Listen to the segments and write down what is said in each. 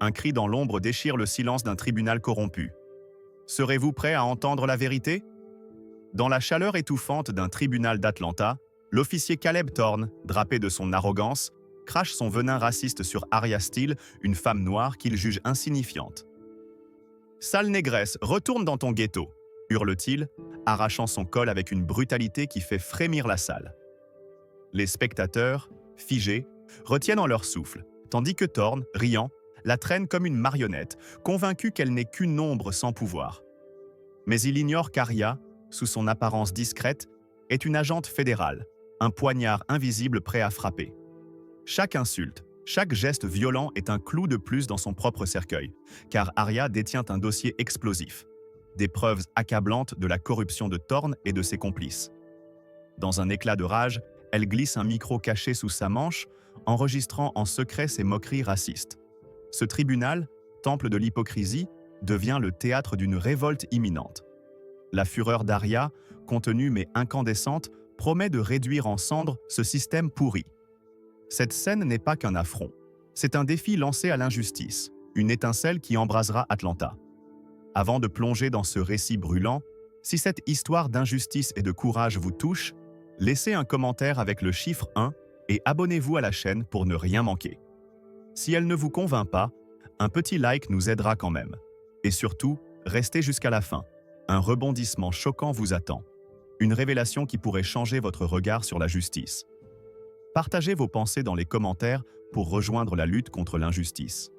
Un cri dans l'ombre déchire le silence d'un tribunal corrompu. Serez-vous prêt à entendre la vérité? Dans la chaleur étouffante d'un tribunal d'Atlanta, l'officier Caleb Thorne, drapé de son arrogance, crache son venin raciste sur Arya Steele, une femme noire qu'il juge insignifiante. Sale négresse, retourne dans ton ghetto, hurle-t-il, arrachant son col avec une brutalité qui fait frémir la salle. Les spectateurs, figés, retiennent en leur souffle, tandis que Thorne, riant, la traîne comme une marionnette, convaincu qu'elle n'est qu'une ombre sans pouvoir. Mais il ignore qu'Arya, sous son apparence discrète, est une agente fédérale, un poignard invisible prêt à frapper. Chaque insulte, chaque geste violent est un clou de plus dans son propre cercueil, car Arya détient un dossier explosif, des preuves accablantes de la corruption de Thorne et de ses complices. Dans un éclat de rage, elle glisse un micro caché sous sa manche, enregistrant en secret ses moqueries racistes. Ce tribunal, temple de l'hypocrisie, devient le théâtre d'une révolte imminente. La fureur d'Arya, contenue mais incandescente, promet de réduire en cendres ce système pourri. Cette scène n'est pas qu'un affront. C'est un défi lancé à l'injustice, une étincelle qui embrasera Atlanta. Avant de plonger dans ce récit brûlant, si cette histoire d'injustice et de courage vous touche, laissez un commentaire avec le chiffre 1 et abonnez-vous à la chaîne pour ne rien manquer. Si elle ne vous convainc pas, un petit like nous aidera quand même. Et surtout, restez jusqu'à la fin. Un rebondissement choquant vous attend. Une révélation qui pourrait changer votre regard sur la justice. Partagez vos pensées dans les commentaires pour rejoindre la lutte contre l'injustice.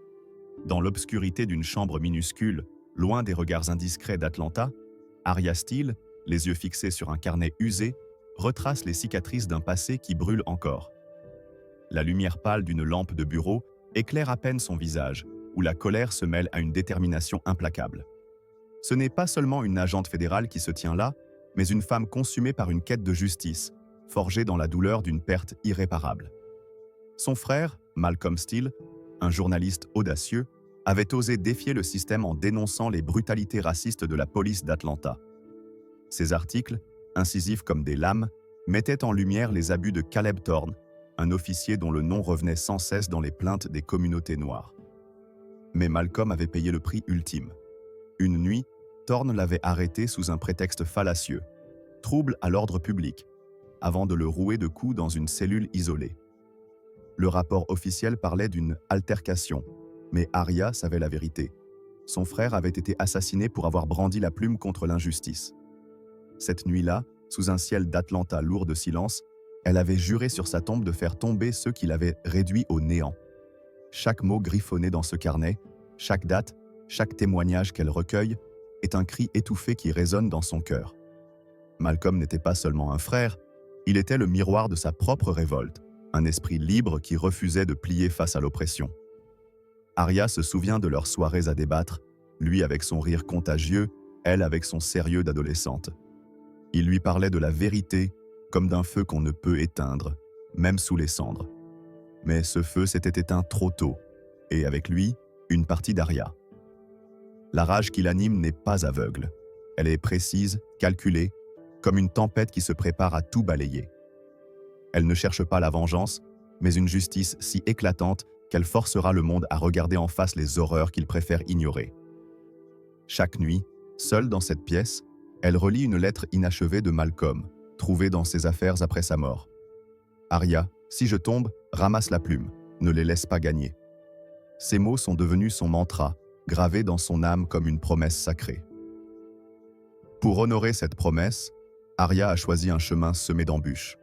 Dans l'obscurité d'une chambre minuscule, loin des regards indiscrets d'Atlanta, Arya Steele, les yeux fixés sur un carnet usé, retrace les cicatrices d'un passé qui brûle encore. La lumière pâle d'une lampe de bureau éclaire à peine son visage, où la colère se mêle à une détermination implacable. Ce n'est pas seulement une agente fédérale qui se tient là, mais une femme consumée par une quête de justice, forgée dans la douleur d'une perte irréparable. Son frère, Malcolm Steele, un journaliste audacieux, avait osé défier le système en dénonçant les brutalités racistes de la police d'Atlanta. Ses articles, incisifs comme des lames, mettaient en lumière les abus de Caleb Thorne, un officier dont le nom revenait sans cesse dans les plaintes des communautés noires. Mais Malcolm avait payé le prix ultime. Une nuit, Thorne l'avait arrêté sous un prétexte fallacieux, trouble à l'ordre public, avant de le rouer de coups dans une cellule isolée. Le rapport officiel parlait d'une altercation, mais Arya savait la vérité. Son frère avait été assassiné pour avoir brandi la plume contre l'injustice. Cette nuit-là, sous un ciel d'Atlanta lourd de silence, elle avait juré sur sa tombe de faire tomber ceux qui l'avaient réduit au néant. Chaque mot griffonné dans ce carnet, chaque date, chaque témoignage qu'elle recueille, est un cri étouffé qui résonne dans son cœur. Malcolm n'était pas seulement un frère, il était le miroir de sa propre révolte, un esprit libre qui refusait de plier face à l'oppression. Arya se souvient de leurs soirées à débattre, lui avec son rire contagieux, elle avec son sérieux d'adolescente. Il lui parlait de la vérité comme d'un feu qu'on ne peut éteindre, même sous les cendres. Mais ce feu s'était éteint trop tôt, et avec lui, une partie d'Arya. La rage qui l'anime n'est pas aveugle. Elle est précise, calculée, comme une tempête qui se prépare à tout balayer. Elle ne cherche pas la vengeance, mais une justice si éclatante qu'elle forcera le monde à regarder en face les horreurs qu'il préfère ignorer. Chaque nuit, seule dans cette pièce, elle relit une lettre inachevée de Malcolm, trouvée dans ses affaires après sa mort. « Arya, si je tombe, ramasse la plume, ne les laisse pas gagner. » Ces mots sont devenus son mantra, gravés dans son âme comme une promesse sacrée. Pour honorer cette promesse, Arya a choisi un chemin semé d'embûches.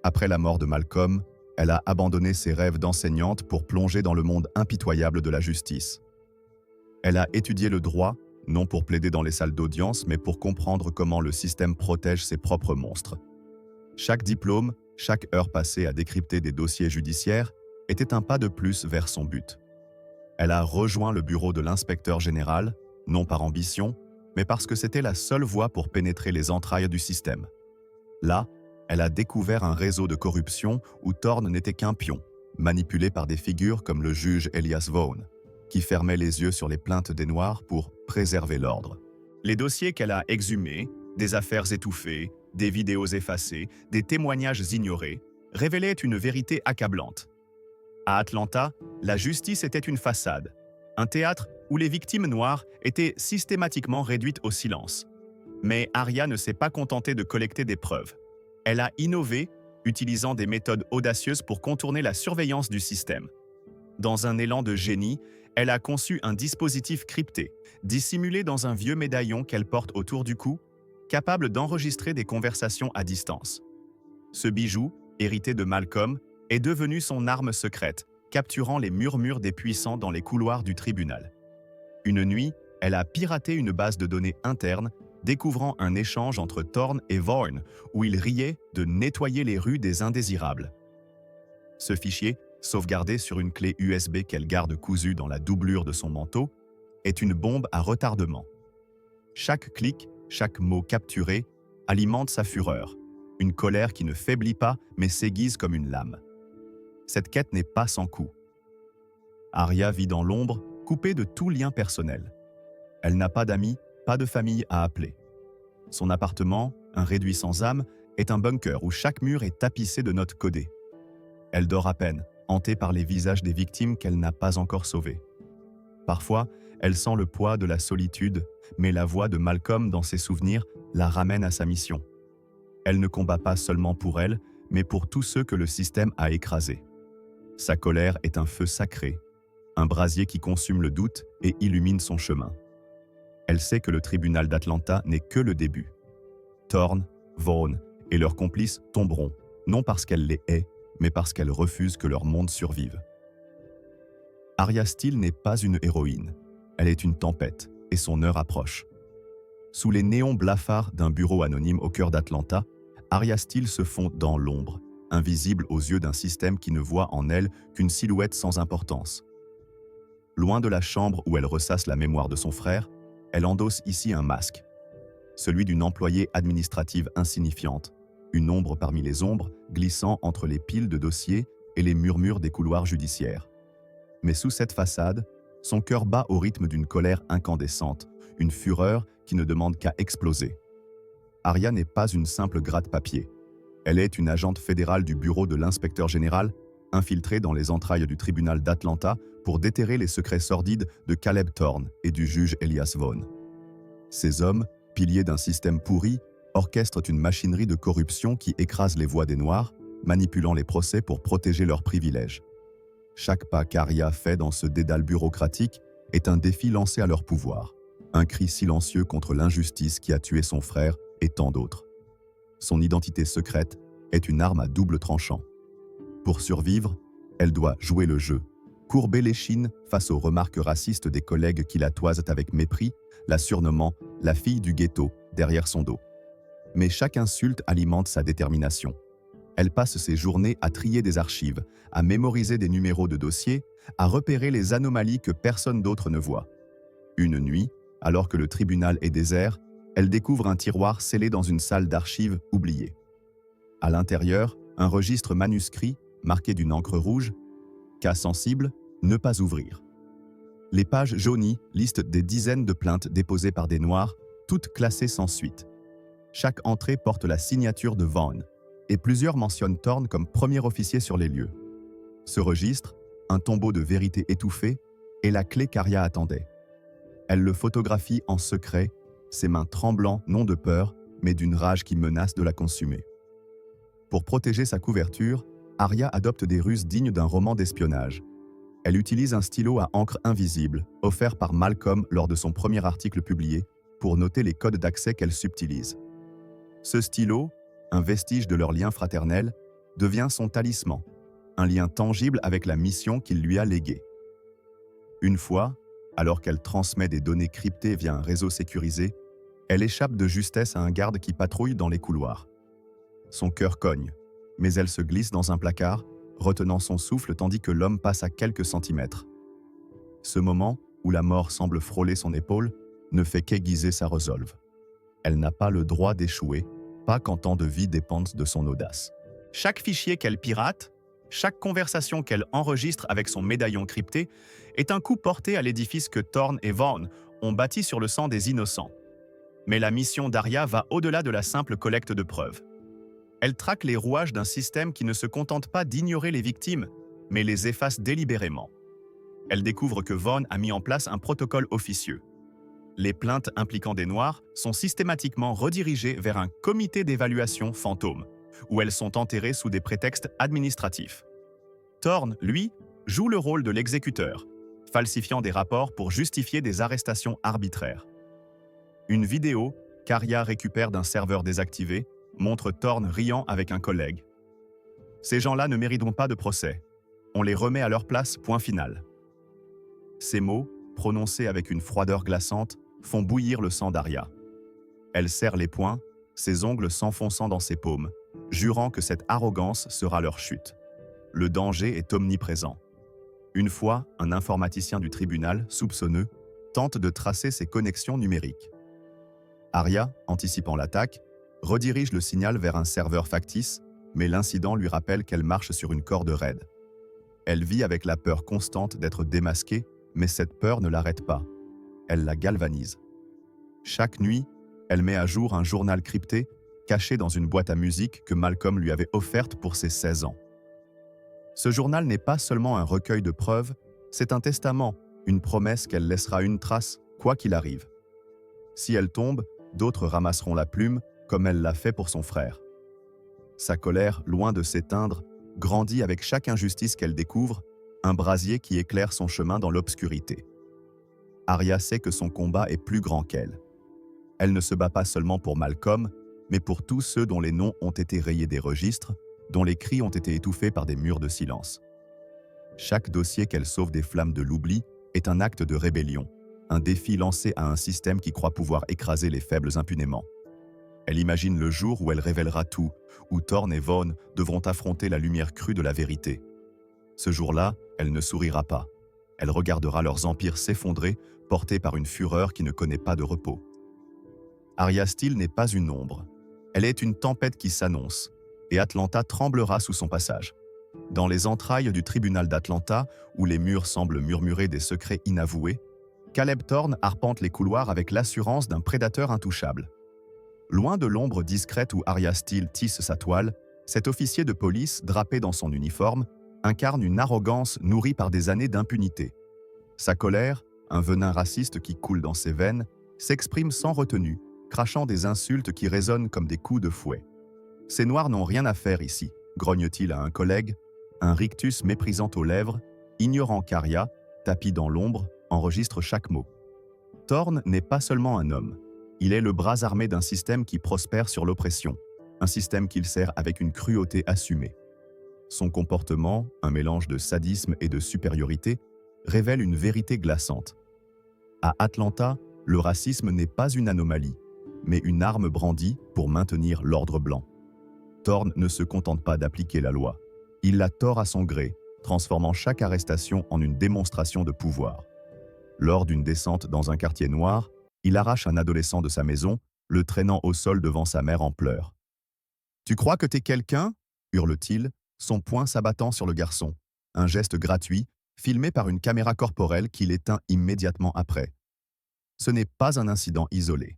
Après la mort de Malcolm, elle a abandonné ses rêves d'enseignante pour plonger dans le monde impitoyable de la justice. Elle a étudié le droit, non pour plaider dans les salles d'audience, mais pour comprendre comment le système protège ses propres monstres. Chaque diplôme, chaque heure passée à décrypter des dossiers judiciaires était un pas de plus vers son but. Elle a rejoint le bureau de l'inspecteur général, non par ambition, mais parce que c'était la seule voie pour pénétrer les entrailles du système. Là, elle a découvert un réseau de corruption où Thorne n'était qu'un pion, manipulé par des figures comme le juge Elias Vaughn, qui fermait les yeux sur les plaintes des Noirs pour préserver l'ordre. Les dossiers qu'elle a exhumés, des affaires étouffées, des vidéos effacées, des témoignages ignorés, révélaient une vérité accablante. À Atlanta, La justice était une façade, un théâtre où les victimes noires étaient systématiquement réduites au silence. Mais Arya ne s'est pas contentée de collecter des preuves. Elle a innové, utilisant des méthodes audacieuses pour contourner la surveillance du système. Dans un élan de génie, elle a conçu un dispositif crypté, dissimulé dans un vieux médaillon qu'elle porte autour du cou, capable d'enregistrer des conversations à distance. Ce bijou, hérité de Malcolm, est devenu son arme secrète, capturant les murmures des puissants dans les couloirs du tribunal. Une nuit, elle a piraté une base de données interne, découvrant un échange entre Thorne et Vaughn, où ils riaient de nettoyer les rues des indésirables. Ce fichier, sauvegardé sur une clé USB qu'elle garde cousue dans la doublure de son manteau, est une bombe à retardement. Chaque clic, chaque mot capturé, alimente sa fureur, une colère qui ne faiblit pas mais s'aiguise comme une lame. Cette quête n'est pas sans coût. Arya vit dans l'ombre, coupée de tout lien personnel. Elle n'a pas d'amis, pas de famille à appeler. Son appartement, un réduit sans âme, est un bunker où chaque mur est tapissé de notes codées. Elle dort à peine, hantée par les visages des victimes qu'elle n'a pas encore sauvées. Parfois, elle sent le poids de la solitude, mais la voix de Malcolm dans ses souvenirs la ramène à sa mission. Elle ne combat pas seulement pour elle, mais pour tous ceux que le système a écrasés. Sa colère est un feu sacré, un brasier qui consume le doute et illumine son chemin. Elle sait que le tribunal d'Atlanta n'est que le début. Thorne, Vaughn et leurs complices tomberont, non parce qu'elle les hait, mais parce qu'elle refuse que leur monde survive. Arya Steele n'est pas une héroïne, elle est une tempête, et son heure approche. Sous les néons blafards d'un bureau anonyme au cœur d'Atlanta, Arya Steele se fond dans l'ombre, invisible aux yeux d'un système qui ne voit en elle qu'une silhouette sans importance. Loin de la chambre où elle ressasse la mémoire de son frère, elle endosse ici un masque, celui d'une employée administrative insignifiante, une ombre parmi les ombres glissant entre les piles de dossiers et les murmures des couloirs judiciaires. Mais sous cette façade, son cœur bat au rythme d'une colère incandescente, une fureur qui ne demande qu'à exploser. Arya n'est pas une simple gratte-papier. Elle est une agente fédérale du bureau de l'inspecteur général, infiltrée dans les entrailles du tribunal d'Atlanta pour déterrer les secrets sordides de Caleb Thorne et du juge Elias Vaughn. Ces hommes, piliers d'un système pourri, orchestrent une machinerie de corruption qui écrase les voix des Noirs, manipulant les procès pour protéger leurs privilèges. Chaque pas qu'Arya fait dans ce dédale bureaucratique est un défi lancé à leur pouvoir, un cri silencieux contre l'injustice qui a tué son frère et tant d'autres. Son identité secrète est une arme à double tranchant. Pour survivre, elle doit jouer le jeu, courber l'échine face aux remarques racistes des collègues qui la toisent avec mépris, la surnommant « la fille du ghetto » derrière son dos. Mais chaque insulte alimente sa détermination. Elle passe ses journées à trier des archives, à mémoriser des numéros de dossiers, à repérer les anomalies que personne d'autre ne voit. Une nuit, alors que le tribunal est désert, elle découvre un tiroir scellé dans une salle d'archives oubliée. À l'intérieur, un registre manuscrit, marqué d'une encre rouge, « Cas sensible, ne pas ouvrir ». Les pages jaunies listent des dizaines de plaintes déposées par des Noirs, toutes classées sans suite. Chaque entrée porte la signature de Vaughn, et plusieurs mentionnent Thorne comme premier officier sur les lieux. Ce registre, un tombeau de vérité étouffée, est la clé qu'Arya attendait. Elle le photographie en secret, ses mains tremblant non de peur, mais d'une rage qui menace de la consumer. Pour protéger sa couverture, Arya adopte des ruses dignes d'un roman d'espionnage. Elle utilise un stylo à encre invisible, offert par Malcolm lors de son premier article publié, pour noter les codes d'accès qu'elle subtilise. Ce stylo, un vestige de leur lien fraternel, devient son talisman, un lien tangible avec la mission qu'il lui a léguée. Une fois, alors qu'elle transmet des données cryptées via un réseau sécurisé, elle échappe de justesse à un garde qui patrouille dans les couloirs. Son cœur cogne, mais elle se glisse dans un placard, retenant son souffle tandis que l'homme passe à quelques centimètres. Ce moment, où la mort semble frôler son épaule, ne fait qu'aiguiser sa résolve. Elle n'a pas le droit d'échouer, pas quand tant de vies dépendent de son audace. Chaque fichier qu'elle pirate, chaque conversation qu'elle enregistre avec son médaillon crypté est un coup porté à l'édifice que Thorne et Vaughn ont bâti sur le sang des innocents. Mais la mission d'Arya va au-delà de la simple collecte de preuves. Elle traque les rouages d'un système qui ne se contente pas d'ignorer les victimes, mais les efface délibérément. Elle découvre que Vaughn a mis en place un protocole officieux. Les plaintes impliquant des Noirs sont systématiquement redirigées vers un comité d'évaluation fantôme, où elles sont enterrées sous des prétextes administratifs. Thorne, lui, joue le rôle de l'exécuteur, falsifiant des rapports pour justifier des arrestations arbitraires. Une vidéo qu'Arya récupère d'un serveur désactivé montre Thorne riant avec un collègue. Ces gens-là ne mériteront pas de procès. On les remet à leur place, point final. Ces mots, prononcés avec une froideur glaçante, font bouillir le sang d'Arya. Elle serre les poings, ses ongles s'enfonçant dans ses paumes, jurant que cette arrogance sera leur chute. Le danger est omniprésent. Une fois, un informaticien du tribunal, soupçonneux, tente de tracer ses connexions numériques. Arya, anticipant l'attaque, redirige le signal vers un serveur factice, mais l'incident lui rappelle qu'elle marche sur une corde raide. Elle vit avec la peur constante d'être démasquée, mais cette peur ne l'arrête pas. Elle la galvanise. Chaque nuit, elle met à jour un journal crypté, caché dans une boîte à musique que Malcolm lui avait offerte pour ses 16 ans. Ce journal n'est pas seulement un recueil de preuves, c'est un testament, une promesse qu'elle laissera une trace, quoi qu'il arrive. Si elle tombe, d'autres ramasseront la plume, comme elle l'a fait pour son frère. Sa colère, loin de s'éteindre, grandit avec chaque injustice qu'elle découvre, un brasier qui éclaire son chemin dans l'obscurité. Arya sait que son combat est plus grand qu'elle. Elle ne se bat pas seulement pour Malcolm, mais pour tous ceux dont les noms ont été rayés des registres, dont les cris ont été étouffés par des murs de silence. Chaque dossier qu'elle sauve des flammes de l'oubli est un acte de rébellion, un défi lancé à un système qui croit pouvoir écraser les faibles impunément. Elle imagine le jour où elle révélera tout, où Thorne et Vaughn devront affronter la lumière crue de la vérité. Ce jour-là, elle ne sourira pas. Elle regardera leurs empires s'effondrer, portés par une fureur qui ne connaît pas de repos. Arya Steele n'est pas une ombre. Elle est une tempête qui s'annonce, et Atlanta tremblera sous son passage. Dans les entrailles du tribunal d'Atlanta, où les murs semblent murmurer des secrets inavoués, Caleb Thorne arpente les couloirs avec l'assurance d'un prédateur intouchable. Loin de l'ombre discrète où Arya Steele tisse sa toile, cet officier de police, drapé dans son uniforme, incarne une arrogance nourrie par des années d'impunité. Sa colère, un venin raciste qui coule dans ses veines, s'exprime sans retenue, crachant des insultes qui résonnent comme des coups de fouet. « Ces Noirs n'ont rien à faire ici », grogne-t-il à un collègue, un rictus méprisant aux lèvres, ignorant qu'Arya, tapie dans l'ombre, enregistre chaque mot. Thorne n'est pas seulement un homme. Il est le bras armé d'un système qui prospère sur l'oppression, un système qu'il sert avec une cruauté assumée. Son comportement, un mélange de sadisme et de supériorité, révèle une vérité glaçante. À Atlanta, le racisme n'est pas une anomalie, mais une arme brandie pour maintenir l'ordre blanc. Thorne ne se contente pas d'appliquer la loi. Il la tord à son gré, transformant chaque arrestation en une démonstration de pouvoir. Lors d'une descente dans un quartier noir, il arrache un adolescent de sa maison, le traînant au sol devant sa mère en pleurs. « Tu crois que t'es quelqu'un » hurle-t-il, son poing s'abattant sur le garçon. Un geste gratuit, filmé par une caméra corporelle qu'il éteint immédiatement après. Ce n'est pas un incident isolé.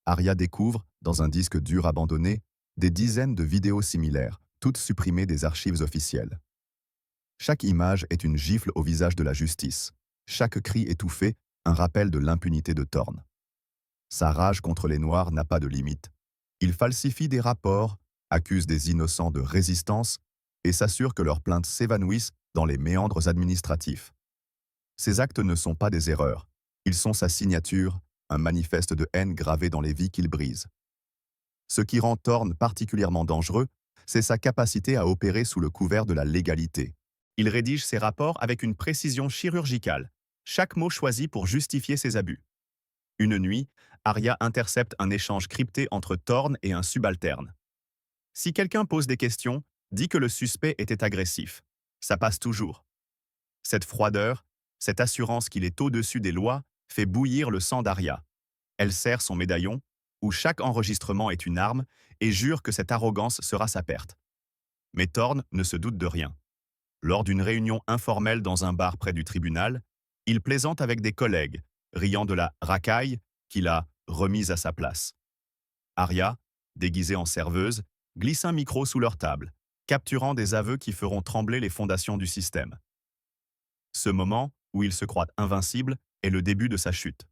Arya découvre, dans un disque dur abandonné, des dizaines de vidéos similaires, toutes supprimées des archives officielles. Chaque image est une gifle au visage de la justice. Chaque cri étouffé, un rappel de l'impunité de Thorne. Sa rage contre les Noirs n'a pas de limite. Il falsifie des rapports, accuse des innocents de résistance et s'assure que leurs plaintes s'évanouissent dans les méandres administratifs. Ces actes ne sont pas des erreurs. Ils sont sa signature, un manifeste de haine gravé dans les vies qu'il brise. Ce qui rend Thorne particulièrement dangereux, c'est sa capacité à opérer sous le couvert de la légalité. Il rédige ses rapports avec une précision chirurgicale, chaque mot choisi pour justifier ses abus. Une nuit, Arya intercepte un échange crypté entre Thorne et un subalterne. Si quelqu'un pose des questions, dit que le suspect était agressif. Ça passe toujours. Cette froideur, cette assurance qu'il est au-dessus des lois, fait bouillir le sang d'Arya. Elle serre son médaillon, où chaque enregistrement est une arme, et jure que cette arrogance sera sa perte. Mais Thorne ne se doute de rien. Lors d'une réunion informelle dans un bar près du tribunal, il plaisante avec des collègues, riant de la racaille qu'il a remise à sa place. Arya, déguisée en serveuse, glisse un micro sous leur table, capturant des aveux qui feront trembler les fondations du système. Ce moment, où il se croit invincible, est le début de sa chute.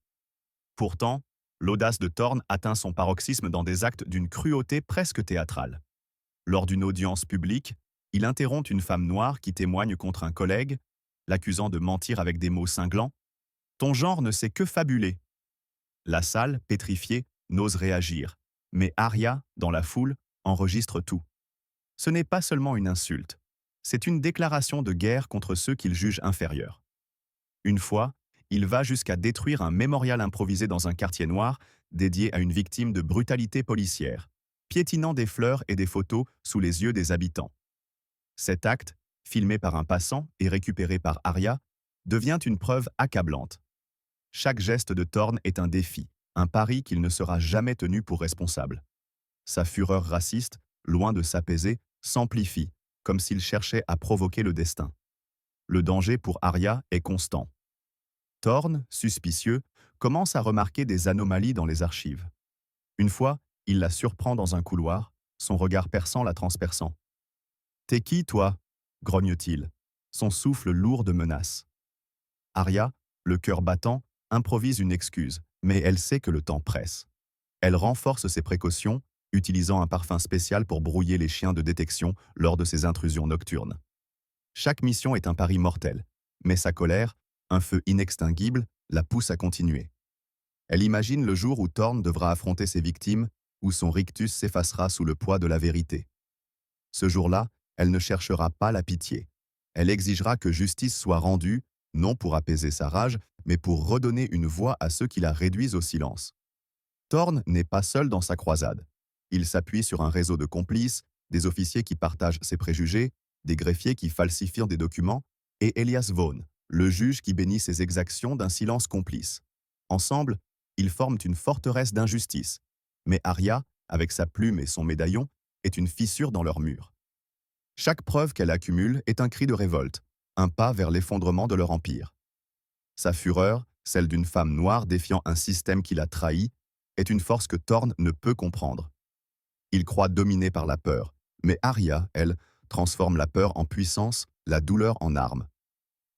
Pourtant, l'audace de Thorne atteint son paroxysme dans des actes d'une cruauté presque théâtrale. Lors d'une audience publique, il interrompt une femme noire qui témoigne contre un collègue, l'accusant de mentir avec des mots cinglants. « Ton genre ne sait que fabuler ». La salle, pétrifiée, n'ose réagir, mais Arya, dans la foule, enregistre tout. Ce n'est pas seulement une insulte, c'est une déclaration de guerre contre ceux qu'il juge inférieurs. Une fois, il va jusqu'à détruire un mémorial improvisé dans un quartier noir dédié à une victime de brutalité policière, piétinant des fleurs et des photos sous les yeux des habitants. Cet acte, filmé par un passant et récupéré par Arya, devient une preuve accablante. Chaque geste de Thorne est un défi, un pari qu'il ne sera jamais tenu pour responsable. Sa fureur raciste, loin de s'apaiser, s'amplifie, comme s'il cherchait à provoquer le destin. Le danger pour Arya est constant. Thorne, suspicieux, commence à remarquer des anomalies dans les archives. Une fois, il la surprend dans un couloir, son regard perçant la transperçant. « T'es qui, toi » grogne-t-il, son souffle lourd de menace. Arya, le cœur battant, improvise une excuse, mais elle sait que le temps presse. Elle renforce ses précautions, utilisant un parfum spécial pour brouiller les chiens de détection lors de ses intrusions nocturnes. Chaque mission est un pari mortel, mais sa colère, un feu inextinguible, la pousse à continuer. Elle imagine le jour où Thorne devra affronter ses victimes, où son rictus s'effacera sous le poids de la vérité. Ce jour-là, elle ne cherchera pas la pitié. Elle exigera que justice soit rendue, non pour apaiser sa rage, mais pour redonner une voix à ceux qui la réduisent au silence. Thorne n'est pas seul dans sa croisade. Il s'appuie sur un réseau de complices, des officiers qui partagent ses préjugés, des greffiers qui falsifient des documents, et Elias Vaughn, le juge qui bénit ses exactions d'un silence complice. Ensemble, ils forment une forteresse d'injustice. Mais Arya, avec sa plume et son médaillon, est une fissure dans leur mur. Chaque preuve qu'elle accumule est un cri de révolte, un pas vers l'effondrement de leur empire. Sa fureur, celle d'une femme noire défiant un système qui l'a trahi, est une force que Thorne ne peut comprendre. Il croit dominé par la peur, mais Arya, elle, transforme la peur en puissance, la douleur en arme.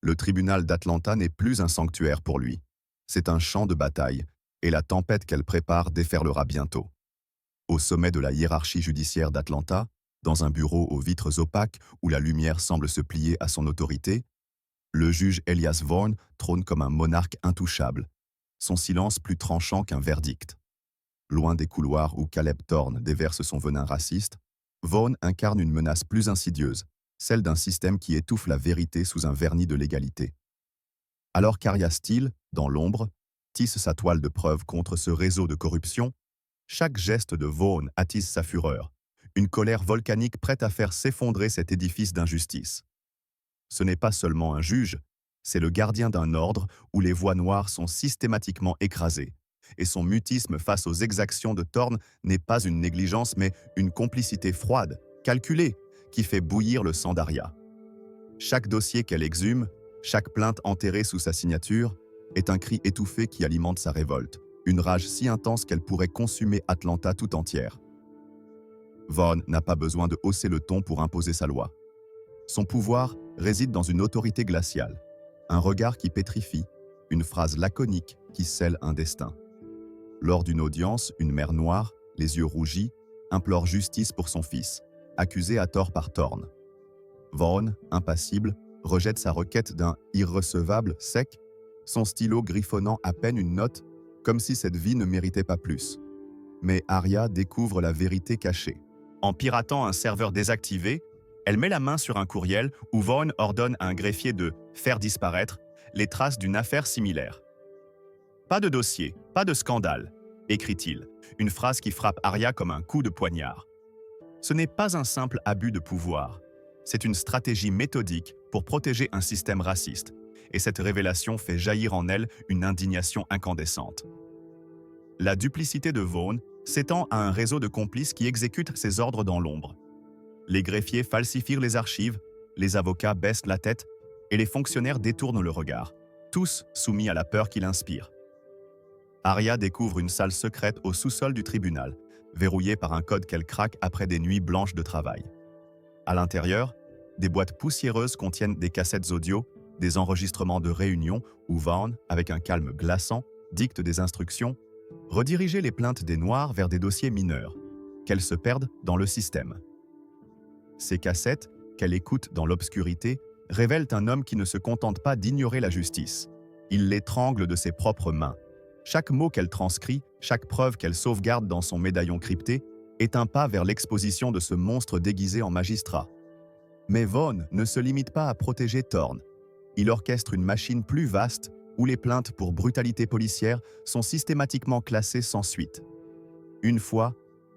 Le tribunal d'Atlanta n'est plus un sanctuaire pour lui. C'est un champ de bataille, et la tempête qu'elle prépare déferlera bientôt. Au sommet de la hiérarchie judiciaire d'Atlanta, dans un bureau aux vitres opaques où la lumière semble se plier à son autorité, le juge Elias Vaughn trône comme un monarque intouchable, son silence plus tranchant qu'un verdict. Loin des couloirs où Caleb Thorne déverse son venin raciste, Vaughn incarne une menace plus insidieuse, celle d'un système qui étouffe la vérité sous un vernis de légalité. Alors qu'Arya Steele, dans l'ombre, tisse sa toile de preuve contre ce réseau de corruption, chaque geste de Vaughn attise sa fureur, une colère volcanique prête à faire s'effondrer cet édifice d'injustice. Ce n'est pas seulement un juge, c'est le gardien d'un ordre où les voix noires sont systématiquement écrasées, et son mutisme face aux exactions de Thorne n'est pas une négligence mais une complicité froide, calculée, qui fait bouillir le sang d'Arya. Chaque dossier qu'elle exhume, chaque plainte enterrée sous sa signature, est un cri étouffé qui alimente sa révolte, une rage si intense qu'elle pourrait consumer Atlanta tout entière. Vaughn n'a pas besoin de hausser le ton pour imposer sa loi. Son pouvoir réside dans une autorité glaciale, un regard qui pétrifie, une phrase laconique qui scelle un destin. Lors d'une audience, une mère noire, les yeux rougis, implore justice pour son fils, accusé à tort par Thorne. Vaughn, impassible, rejette sa requête d'un irrecevable sec, son stylo griffonnant à peine une note, comme si cette vie ne méritait pas plus. Mais Arya découvre la vérité cachée. En piratant un serveur désactivé, elle met la main sur un courriel où Vaughn ordonne à un greffier de « faire disparaître » les traces d'une affaire similaire. « Pas de dossier, pas de scandale », écrit-il, une phrase qui frappe Arya comme un coup de poignard. Ce n'est pas un simple abus de pouvoir, c'est une stratégie méthodique pour protéger un système raciste, et cette révélation fait jaillir en elle une indignation incandescente. La duplicité de Vaughn s'étend à un réseau de complices qui exécutent ses ordres dans l'ombre. Les greffiers falsifient les archives, les avocats baissent la tête et les fonctionnaires détournent le regard, tous soumis à la peur qu'il inspire. Arya découvre une salle secrète au sous-sol du tribunal, verrouillée par un code qu'elle craque après des nuits blanches de travail. À l'intérieur, des boîtes poussiéreuses contiennent des cassettes audio, des enregistrements de réunions où Vaughn, avec un calme glaçant, dicte des instructions, rediriger les plaintes des Noirs vers des dossiers mineurs, qu'elles se perdent dans le système. Ces cassettes, qu'elle écoute dans l'obscurité, révèlent un homme qui ne se contente pas d'ignorer la justice. Il l'étrangle de ses propres mains. Chaque mot qu'elle transcrit, chaque preuve qu'elle sauvegarde dans son médaillon crypté, est un pas vers l'exposition de ce monstre déguisé en magistrat. Mais Vaughn ne se limite pas à protéger Thorne. Il orchestre une machine plus vaste où les plaintes pour brutalité policière sont systématiquement classées sans suite. Une fois,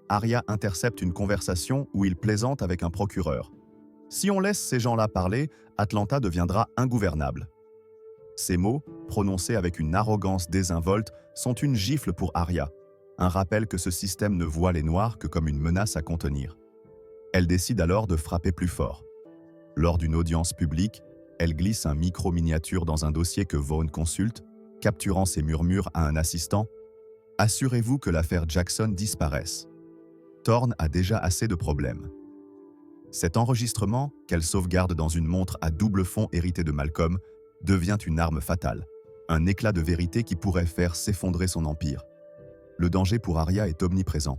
Arya intercepte une conversation où il plaisante avec un procureur. Si on laisse ces gens-là parler, Atlanta deviendra ingouvernable. Ces mots, prononcés avec une arrogance désinvolte, sont une gifle pour Arya, un rappel que ce système ne voit les Noirs que comme une menace à contenir. Elle décide alors de frapper plus fort. Lors d'une audience publique, elle glisse un micro-miniature dans un dossier que Vaughn consulte, capturant ses murmures à un assistant. « Assurez-vous que l'affaire Jackson disparaisse. Thorne a déjà assez de problèmes. » Cet enregistrement, qu'elle sauvegarde dans une montre à double fond héritée de Malcolm, devient une arme fatale, un éclat de vérité qui pourrait faire s'effondrer son empire. Le danger pour Arya est omniprésent.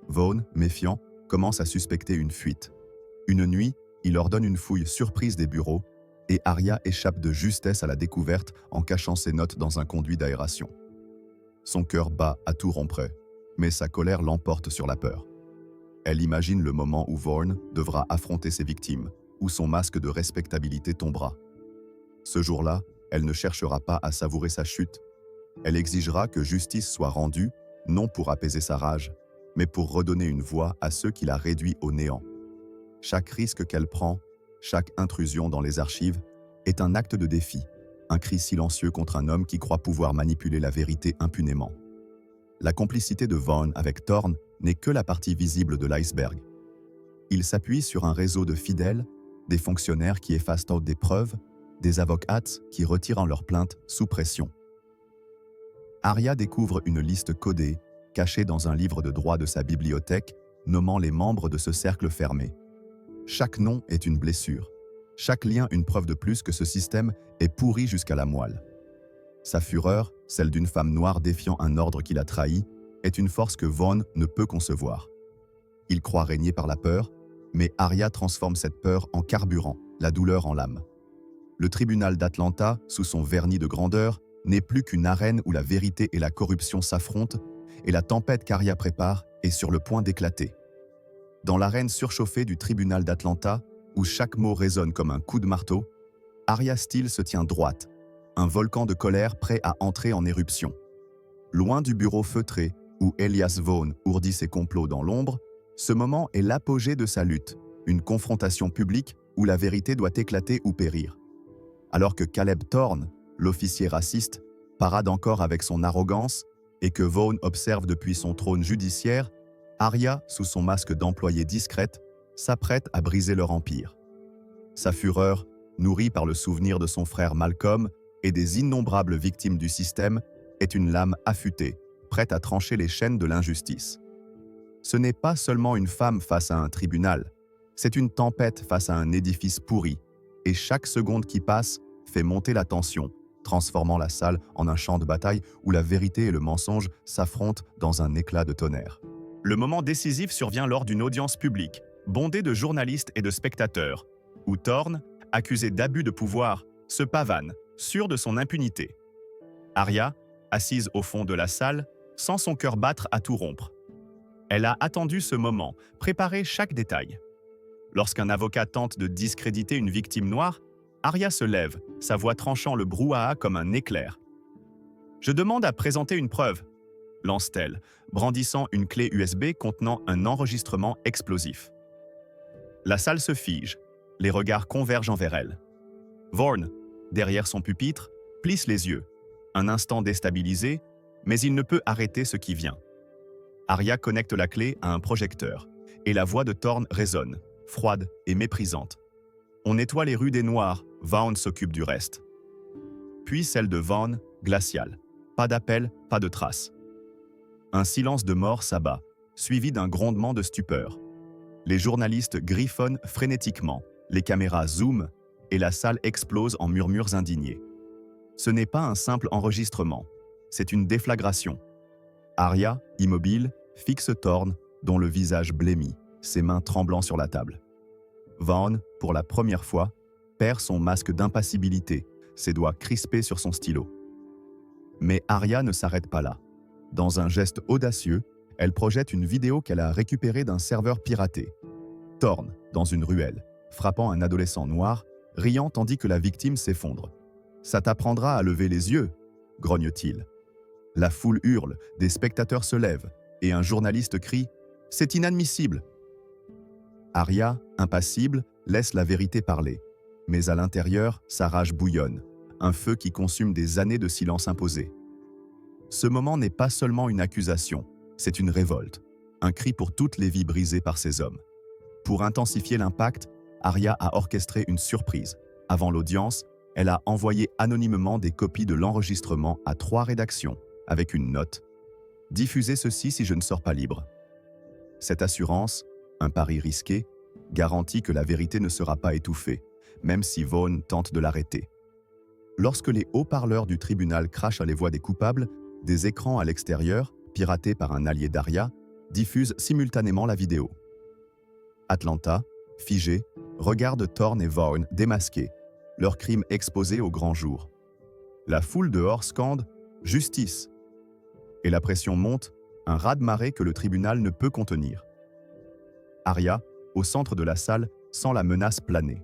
Vaughn, méfiant, commence à suspecter une fuite. Une nuit, il ordonne une fouille surprise des bureaux, et Arya échappe de justesse à la découverte en cachant ses notes dans un conduit d'aération. Son cœur bat à tout rompre, mais sa colère l'emporte sur la peur. Elle imagine le moment où Vaughn devra affronter ses victimes, où son masque de respectabilité tombera. Ce jour-là, elle ne cherchera pas à savourer sa chute. Elle exigera que justice soit rendue, non pour apaiser sa rage, mais pour redonner une voix à ceux qui la réduit au néant. Chaque risque qu'elle prend, chaque intrusion dans les archives, est un acte de défi, un cri silencieux contre un homme qui croit pouvoir manipuler la vérité impunément. La complicité de Vaughn avec Thorne n'est que la partie visible de l'iceberg. Il s'appuie sur un réseau de fidèles, des fonctionnaires qui effacent des preuves, des avocates qui retirent leurs plaintes sous pression. Arya découvre une liste codée, cachée dans un livre de droit de sa bibliothèque, nommant les membres de ce cercle fermé. Chaque nom est une blessure, chaque lien une preuve de plus que ce système est pourri jusqu'à la moelle. Sa fureur, celle d'une femme noire défiant un ordre qui l'a trahi, est une force que Vaughn ne peut concevoir. Il croit régner par la peur, mais Arya transforme cette peur en carburant, la douleur en lame. Le tribunal d'Atlanta, sous son vernis de grandeur, n'est plus qu'une arène où la vérité et la corruption s'affrontent, et la tempête qu'Arya prépare est sur le point d'éclater. Dans l'arène surchauffée du tribunal d'Atlanta, où chaque mot résonne comme un coup de marteau, Arya Steele se tient droite, un volcan de colère prêt à entrer en éruption. Loin du bureau feutré, où Elias Vaughn ourdit ses complots dans l'ombre, ce moment est l'apogée de sa lutte, une confrontation publique où la vérité doit éclater ou périr. Alors que Caleb Thorne, l'officier raciste, parade encore avec son arrogance et que Vaughn observe depuis son trône judiciaire, Arya, sous son masque d'employée discrète, s'apprête à briser leur empire. Sa fureur, nourrie par le souvenir de son frère Malcolm et des innombrables victimes du système, est une lame affûtée, prête à trancher les chaînes de l'injustice. Ce n'est pas seulement une femme face à un tribunal, c'est une tempête face à un édifice pourri, et chaque seconde qui passe fait monter la tension, transformant la salle en un champ de bataille où la vérité et le mensonge s'affrontent dans un éclat de tonnerre. Le moment décisif survient lors d'une audience publique, bondée de journalistes et de spectateurs, où Thorne, accusé d'abus de pouvoir, se pavane, sûr de son impunité. Arya, assise au fond de la salle, sent son cœur battre à tout rompre. Elle a attendu ce moment, préparé chaque détail. Lorsqu'un avocat tente de discréditer une victime noire, Arya se lève, sa voix tranchant le brouhaha comme un éclair. « Je demande à présenter une preuve », lance-t-elle, brandissant une clé USB contenant un enregistrement explosif. La salle se fige, les regards convergent envers elle. Vaughn, derrière son pupitre, plisse les yeux, un instant déstabilisé, mais il ne peut arrêter ce qui vient. Arya connecte la clé à un projecteur, et la voix de Thorne résonne, froide et méprisante. On nettoie les rues des Noirs, Vaughn s'occupe du reste. Puis celle de Vaughn, glaciale. Pas d'appel, pas de traces. Un silence de mort s'abat, suivi d'un grondement de stupeur. Les journalistes griffonnent frénétiquement, les caméras zooment, et la salle explose en murmures indignés. Ce n'est pas un simple enregistrement, c'est une déflagration. Arya, immobile, fixe Thorne, dont le visage blêmit, ses mains tremblant sur la table. Vaughn, pour la première fois, perd son masque d'impassibilité, ses doigts crispés sur son stylo. Mais Arya ne s'arrête pas là. Dans un geste audacieux, elle projette une vidéo qu'elle a récupérée d'un serveur piraté. Thorne, dans une ruelle, frappant un adolescent noir, riant tandis que la victime s'effondre. « Ça t'apprendra à lever les yeux !» grogne-t-il. La foule hurle, des spectateurs se lèvent, et un journaliste crie « C'est inadmissible !» Arya, impassible, laisse la vérité parler. Mais à l'intérieur, sa rage bouillonne, un feu qui consume des années de silence imposé. Ce moment n'est pas seulement une accusation, c'est une révolte, un cri pour toutes les vies brisées par ces hommes. Pour intensifier l'impact, Arya a orchestré une surprise. Avant l'audience, elle a envoyé anonymement des copies de l'enregistrement à 3 rédactions, avec une note « Diffusez ceci si je ne sors pas libre ». Cette assurance, un pari risqué, garantit que la vérité ne sera pas étouffée, même si Vaughn tente de l'arrêter. Lorsque les haut-parleurs du tribunal crachent les voix des coupables, des écrans à l'extérieur, piratés par un allié d'Arya, diffusent simultanément la vidéo. Atlanta, figé, regarde Thorne et Vaughn démasqués, leurs crimes exposés au grand jour. La foule dehors scande « Justice !» Et la pression monte, un raz-de-marée que le tribunal ne peut contenir. Arya, au centre de la salle, sent la menace planer.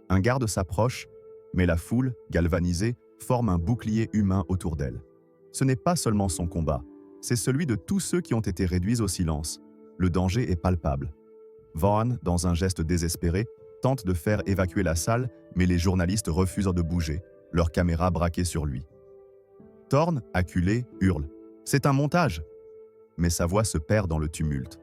Un garde s'approche, mais la foule, galvanisée, forme un bouclier humain autour d'elle. Ce n'est pas seulement son combat, c'est celui de tous ceux qui ont été réduits au silence. Le danger est palpable. Vaughn, dans un geste désespéré, tente de faire évacuer la salle, mais les journalistes refusent de bouger, leurs caméras braquées sur lui. Thorne, acculé, hurle « C'est un montage !» Mais sa voix se perd dans le tumulte.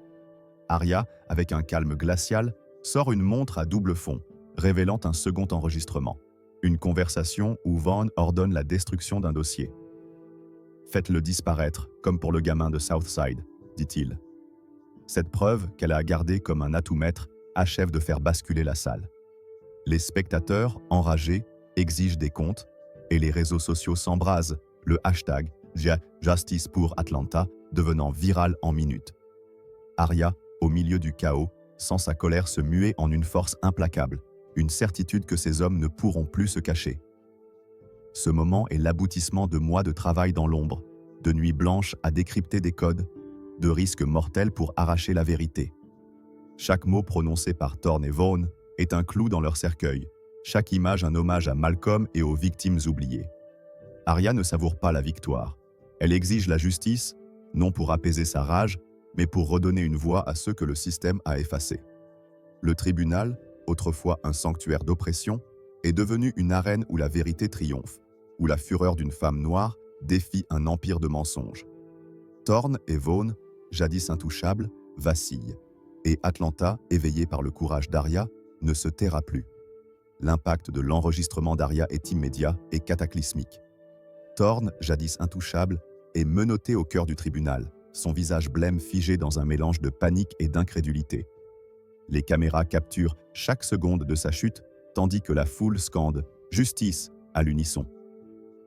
Arya, avec un calme glacial, sort une montre à double fond, révélant un second enregistrement. Une conversation où Vaughn ordonne la destruction d'un dossier. « Faites-le disparaître, comme pour le gamin de Southside », dit-il. Cette preuve, qu'elle a gardée comme un atout maître, achève de faire basculer la salle. Les spectateurs, enragés, exigent des comptes, et les réseaux sociaux s'embrasent, le hashtag Justice pour Atlanta devenant viral en minutes. Arya, au milieu du chaos, sent sa colère se muer en une force implacable, une certitude que ces hommes ne pourront plus se cacher. Ce moment est l'aboutissement de mois de travail dans l'ombre, de nuits blanches à décrypter des codes, de risques mortels pour arracher la vérité. Chaque mot prononcé par Thorne et Vaughn est un clou dans leur cercueil, chaque image un hommage à Malcolm et aux victimes oubliées. Arya ne savoure pas la victoire. Elle exige la justice, non pour apaiser sa rage, mais pour redonner une voix à ceux que le système a effacés. Le tribunal, autrefois un sanctuaire d'oppression, est devenu une arène où la vérité triomphe, où la fureur d'une femme noire défie un empire de mensonges. Thorne et Vaughn, jadis intouchables, vacillent, et Atlanta, éveillée par le courage d'Arya, ne se taira plus. L'impact de l'enregistrement d'Arya est immédiat et cataclysmique. Thorne, jadis intouchable, est menotté au cœur du tribunal, son visage blême figé dans un mélange de panique et d'incrédulité. Les caméras capturent chaque seconde de sa chute, tandis que la foule scande « Justice !» à l'unisson.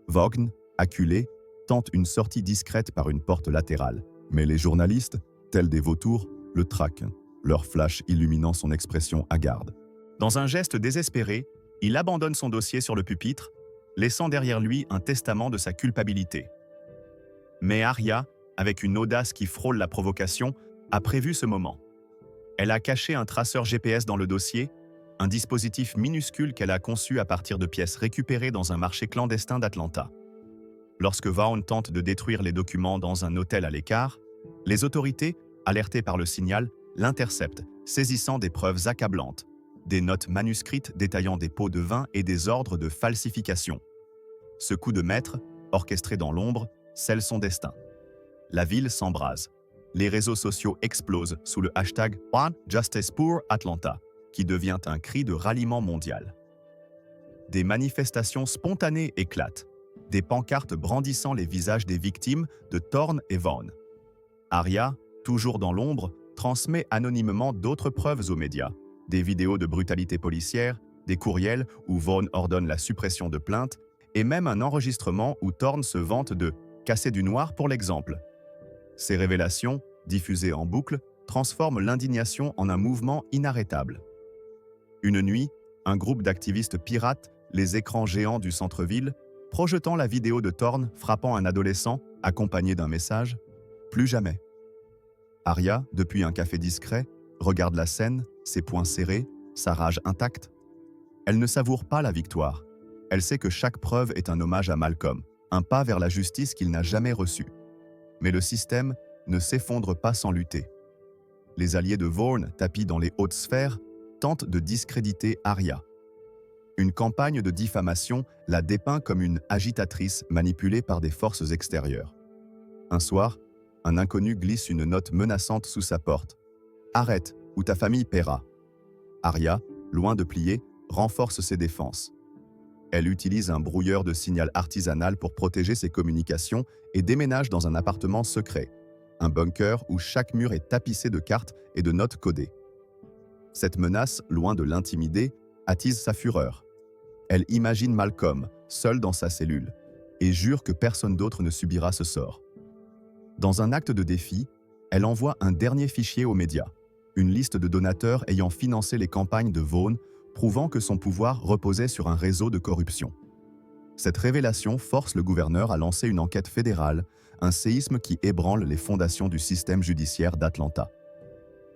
Vaughn, acculé, tente une sortie discrète par une porte latérale, mais les journalistes, tels des vautours, le traquent, leur flash illuminant son expression hagarde. Dans un geste désespéré, il abandonne son dossier sur le pupitre, laissant derrière lui un testament de sa culpabilité. Mais Arya, avec une audace qui frôle la provocation, a prévu ce moment. Elle a caché un traceur GPS dans le dossier, un dispositif minuscule qu'elle a conçu à partir de pièces récupérées dans un marché clandestin d'Atlanta. Lorsque Vaughn tente de détruire les documents dans un hôtel à l'écart, les autorités, alertées par le signal, l'interceptent, saisissant des preuves accablantes, des notes manuscrites détaillant des pots de vin et des ordres de falsification. Ce coup de maître, orchestré dans l'ombre, scelle son destin. La ville s'embrase. Les réseaux sociaux explosent sous le hashtag Justice pour Atlanta, qui devient un cri de ralliement mondial. Des manifestations spontanées éclatent, des pancartes brandissant les visages des victimes de Thorne et Vaughn. Arya, toujours dans l'ombre, transmet anonymement d'autres preuves aux médias, des vidéos de brutalité policière, des courriels où Vaughn ordonne la suppression de plaintes, et même un enregistrement où Thorne se vante de « casser du noir » pour l'exemple. Ces révélations, diffusées en boucle, transforment l'indignation en un mouvement inarrêtable. Une nuit, un groupe d'activistes piratent les écrans géants du centre-ville, projetant la vidéo de Thorne frappant un adolescent, accompagné d'un message « Plus jamais ». Arya, depuis un café discret, regarde la scène, ses poings serrés, sa rage intacte. Elle ne savoure pas la victoire. Elle sait que chaque preuve est un hommage à Malcolm, un pas vers la justice qu'il n'a jamais reçue. Mais le système ne s'effondre pas sans lutter. Les alliés de Vaughn, tapis dans les hautes sphères, tentent de discréditer Arya. Une campagne de diffamation la dépeint comme une agitatrice manipulée par des forces extérieures. Un soir, un inconnu glisse une note menaçante sous sa porte. « Arrête, ou ta famille paiera ». Arya, loin de plier, renforce ses défenses. Elle utilise un brouilleur de signal artisanal pour protéger ses communications et déménage dans un appartement secret, un bunker où chaque mur est tapissé de cartes et de notes codées. Cette menace, loin de l'intimider, attise sa fureur. Elle imagine Malcolm, seul dans sa cellule, et jure que personne d'autre ne subira ce sort. Dans un acte de défi, elle envoie un dernier fichier aux médias, une liste de donateurs ayant financé les campagnes de Vaughn, prouvant que son pouvoir reposait sur un réseau de corruption. Cette révélation force le gouverneur à lancer une enquête fédérale, un séisme qui ébranle les fondations du système judiciaire d'Atlanta.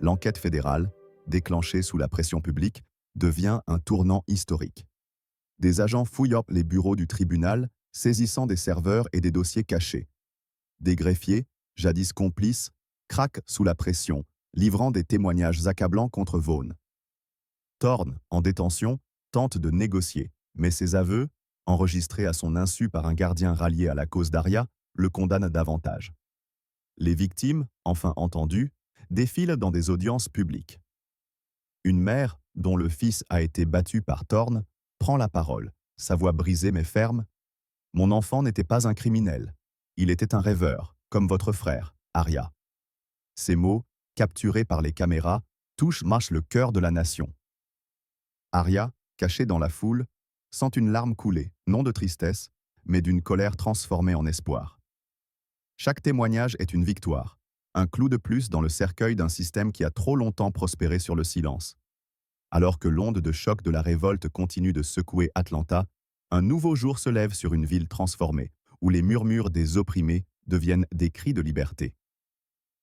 L'enquête fédérale, déclenchée sous la pression publique, devient un tournant historique. Des agents fouillent les bureaux du tribunal, saisissant des serveurs et des dossiers cachés. Des greffiers, jadis complices, craquent sous la pression, livrant des témoignages accablants contre Vaughn. Thorne, en détention, tente de négocier, mais ses aveux, enregistrés à son insu par un gardien rallié à la cause d'Arya, le condamnent davantage. Les victimes, enfin entendues, défilent dans des audiences publiques. Une mère, dont le fils a été battu par Thorne, prend la parole, sa voix brisée mais ferme. « Mon enfant n'était pas un criminel. Il était un rêveur, comme votre frère, Arya. » Ces mots, capturés par les caméras, touchent le cœur de la nation. Arya, cachée dans la foule, sent une larme couler, non de tristesse, mais d'une colère transformée en espoir. Chaque témoignage est une victoire, un clou de plus dans le cercueil d'un système qui a trop longtemps prospéré sur le silence. Alors que l'onde de choc de la révolte continue de secouer Atlanta, un nouveau jour se lève sur une ville transformée, où les murmures des opprimés deviennent des cris de liberté.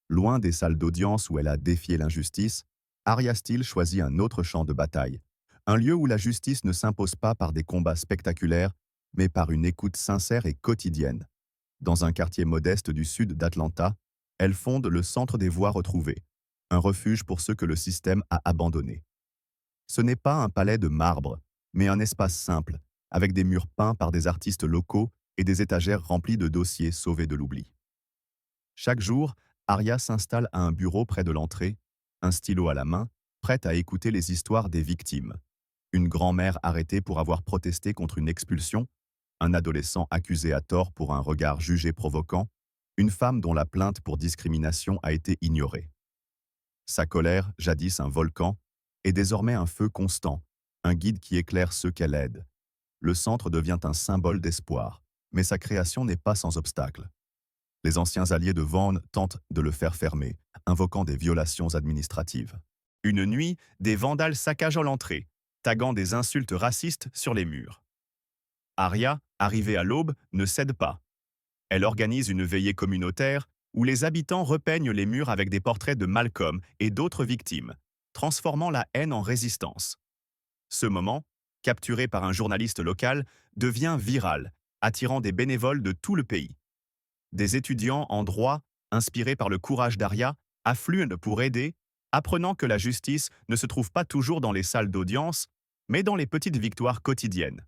Loin des salles d'audience où elle a défié l'injustice, Arya Steele choisit un autre champ de bataille, un lieu où la justice ne s'impose pas par des combats spectaculaires, mais par une écoute sincère et quotidienne. Dans un quartier modeste du sud d'Atlanta, elle fonde le Centre des Voix retrouvées, un refuge pour ceux que le système a abandonnés. Ce n'est pas un palais de marbre, mais un espace simple, avec des murs peints par des artistes locaux et des étagères remplies de dossiers sauvés de l'oubli. Chaque jour, Arya s'installe à un bureau près de l'entrée, un stylo à la main, prête à écouter les histoires des victimes. Une grand-mère arrêtée pour avoir protesté contre une expulsion, un adolescent accusé à tort pour un regard jugé provoquant, une femme dont la plainte pour discrimination a été ignorée. Sa colère, jadis un volcan, est désormais un feu constant, un guide qui éclaire ceux qu'elle aide. Le centre devient un symbole d'espoir, mais sa création n'est pas sans obstacle. Les anciens alliés de Vaughn tentent de le faire fermer, invoquant des violations administratives. Une nuit, des vandales saccagent l'entrée, taguant des insultes racistes sur les murs. Arya, arrivée à l'aube, ne cède pas. Elle organise une veillée communautaire où les habitants repeignent les murs avec des portraits de Malcolm et d'autres victimes, transformant la haine en résistance. Ce moment, capturé par un journaliste local, devient viral, attirant des bénévoles de tout le pays. Des étudiants en droit, inspirés par le courage d'Arya, affluent pour aider, apprenant que la justice ne se trouve pas toujours dans les salles d'audience, mais dans les petites victoires quotidiennes.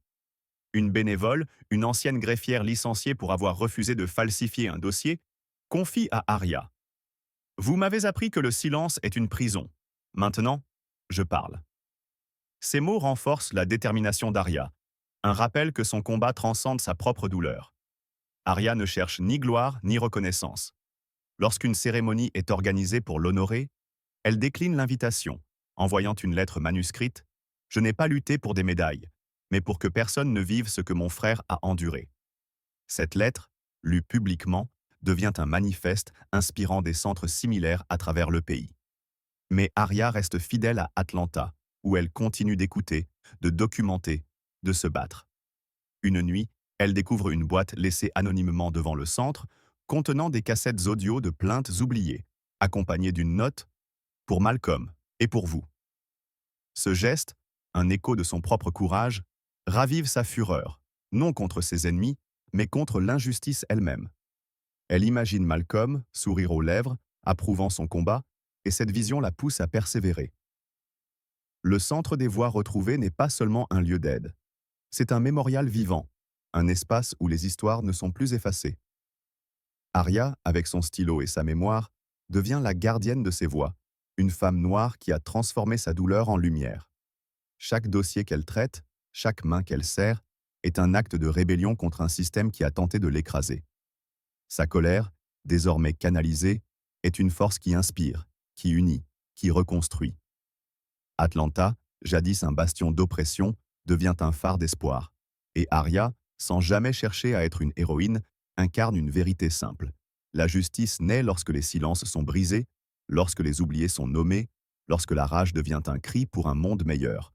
Une bénévole, une ancienne greffière licenciée pour avoir refusé de falsifier un dossier, confie à Arya. « Vous m'avez appris que le silence est une prison. Maintenant, je parle. » Ces mots renforcent la détermination d'Arya, un rappel que son combat transcende sa propre douleur. Arya ne cherche ni gloire ni reconnaissance. Lorsqu'une cérémonie est organisée pour l'honorer, elle décline l'invitation, envoyant une lettre manuscrite Je n'ai pas lutté pour des médailles, mais pour que personne ne vive ce que mon frère a enduré. Cette lettre, lue publiquement, devient un manifeste inspirant des centres similaires à travers le pays. Mais Arya reste fidèle à Atlanta, où elle continue d'écouter, de documenter, de se battre. Une nuit, elle découvre une boîte laissée anonymement devant le centre, contenant des cassettes audio de plaintes oubliées, accompagnées d'une note « Pour Malcolm et pour vous ». Ce geste, un écho de son propre courage, ravive sa fureur, non contre ses ennemis, mais contre l'injustice elle-même. Elle imagine Malcolm, sourire aux lèvres, approuvant son combat, et cette vision la pousse à persévérer. Le Centre des Voix retrouvées n'est pas seulement un lieu d'aide. C'est un mémorial vivant, un espace où les histoires ne sont plus effacées. Arya, avec son stylo et sa mémoire, devient la gardienne de ses voix, une femme noire qui a transformé sa douleur en lumière. Chaque dossier qu'elle traite, chaque main qu'elle serre, est un acte de rébellion contre un système qui a tenté de l'écraser. Sa colère, désormais canalisée, est une force qui inspire, qui unit, qui reconstruit. Atlanta, jadis un bastion d'oppression, devient un phare d'espoir. Et Arya, sans jamais chercher à être une héroïne, incarne une vérité simple. La justice naît lorsque les silences sont brisés, lorsque les oubliés sont nommés, lorsque la rage devient un cri pour un monde meilleur.